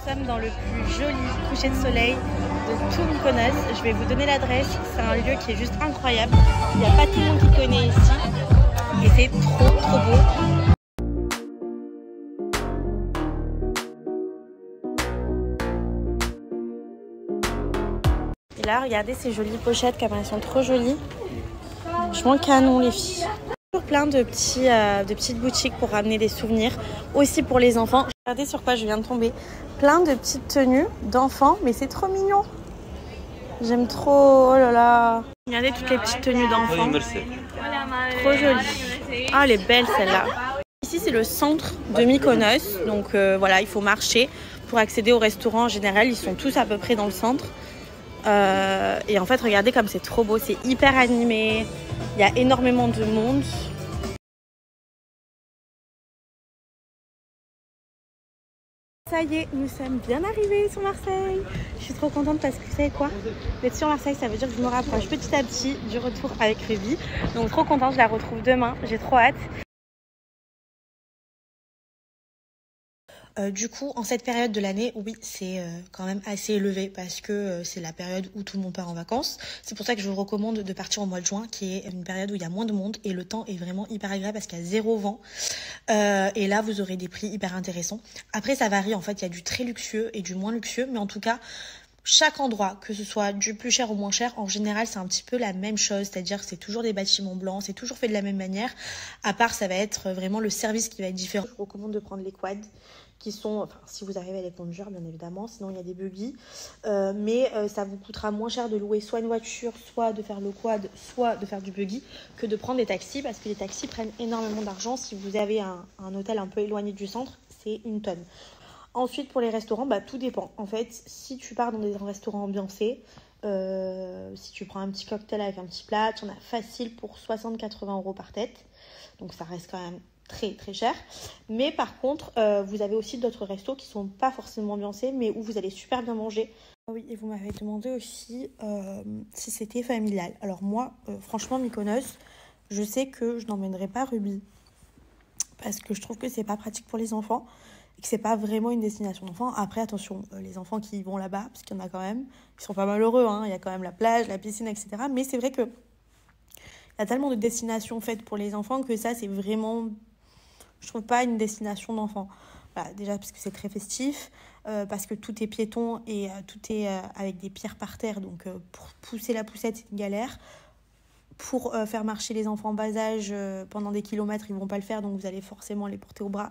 sommes dans le plus joli coucher de soleil de tout Mykonos. Je vais vous donner l'adresse. C'est un lieu qui est juste incroyable. Il n'y a pas tout le monde qui connaît ici. Et c'est trop beau. Et là, regardez ces jolies pochettes comme elles sont trop jolies. Franchement canon les filles. Toujours plein de petites boutiques pour ramener des souvenirs. Aussi pour les enfants. Regardez sur quoi je viens de tomber. Plein de petites tenues d'enfants, mais c'est trop mignon. J'aime trop, oh là là. Regardez toutes les petites tenues d'enfants. Trop jolies. Ah, elle est belle celle-là. Ici, c'est le centre de Mykonos. Donc voilà, il faut marcher pour accéder au restaurant. En général, ils sont tous à peu près dans le centre. Et en fait, regardez comme c'est trop beau. C'est hyper animé. Il y a énormément de monde. Ça y est, nous sommes bien arrivés sur Marseille. Je suis trop contente parce que vous savez quoi, d'être sur Marseille, ça veut dire que je me rapproche petit à petit du retour avec Ruby. Donc trop contente, je la retrouve demain. J'ai trop hâte. Du coup, en cette période de l'année, oui, c'est quand même assez élevé parce que c'est la période où tout le monde part en vacances. C'est pour ça que je vous recommande de partir au mois de juin, qui est une période où il y a moins de monde et le temps est vraiment hyper agréable parce qu'il y a zéro vent. Et là, vous aurez des prix hyper intéressants. Après, ça varie, en fait, il y a du très luxueux et du moins luxueux, mais en tout cas, chaque endroit, que ce soit du plus cher ou moins cher, en général, c'est un petit peu la même chose. C'est-à-dire que c'est toujours des bâtiments blancs, c'est toujours fait de la même manière. À part, ça va être vraiment le service qui va être différent. Je vous recommande de prendre les quads, qui sont, enfin, si vous arrivez à les conduire, bien évidemment. Sinon, il y a des buggy. Mais ça vous coûtera moins cher de louer soit une voiture, soit de faire le quad, soit de faire du buggy, que de prendre des taxis. Parce que les taxis prennent énormément d'argent. Si vous avez un hôtel un peu éloigné du centre, c'est une tonne. Ensuite, pour les restaurants, bah, tout dépend. En fait, si tu pars dans des restaurants ambiancés, si tu prends un petit cocktail avec un petit plat, tu en as facile pour 60-80 € par tête. Donc ça reste quand même très très cher. Mais par contre, vous avez aussi d'autres restos qui sont pas forcément ambiancés, mais où vous allez super bien manger. Oui, et vous m'avez demandé aussi si c'était familial. Alors moi, franchement, Mykonos, je sais que je n'emmènerai pas Ruby. Parce que je trouve que c'est pas pratique pour les enfants. Et que c'est pas vraiment une destination d'enfants. Après, attention, les enfants qui vont là-bas, parce qu'il y en a quand même, ils sont pas malheureux, hein. Il y a quand même la plage, la piscine, etc. Mais c'est vrai que il y a tellement de destinations faites pour les enfants que ça, c'est vraiment, je trouve pas une destination d'enfants. Voilà, déjà parce que c'est très festif, parce que tout est piéton et tout est avec des pierres par terre. Donc pour pousser la poussette, c'est une galère. Pour faire marcher les enfants en bas âge pendant des kilomètres, ils vont pas le faire, donc vous allez forcément les porter au bras.